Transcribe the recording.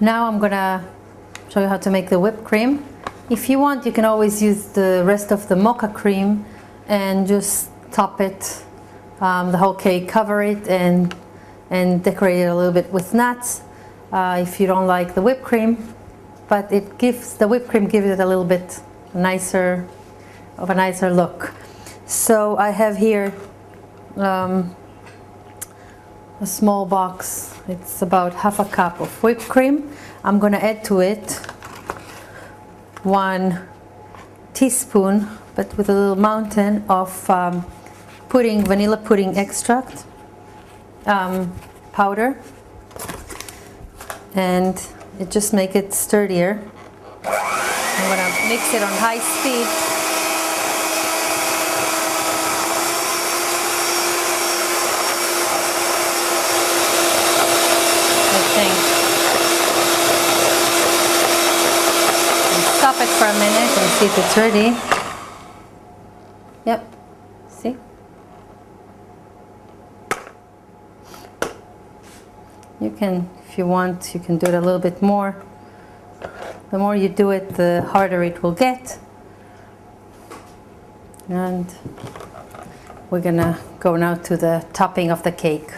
Now I'm gonna show you how to make the whipped cream. If you want, you can always use the rest of the mocha cream and just top it, the whole cake, cover it and decorate it a little bit with nuts if you don't like the whipped cream. But the whipped cream gives it a little bit nicer look. So I have here a small box. It's about half a cup of whipped cream. I'm going to add to it 1 teaspoon, but with a little mountain of vanilla pudding extract powder, and it just makes it sturdier. I'm going to mix it on high speed. Stop it for a minute and see if it's ready. Yep, see? You can, if you want, you can do it a little bit more. The more you do it, the harder it will get. And we're gonna go now to the topping of the cake.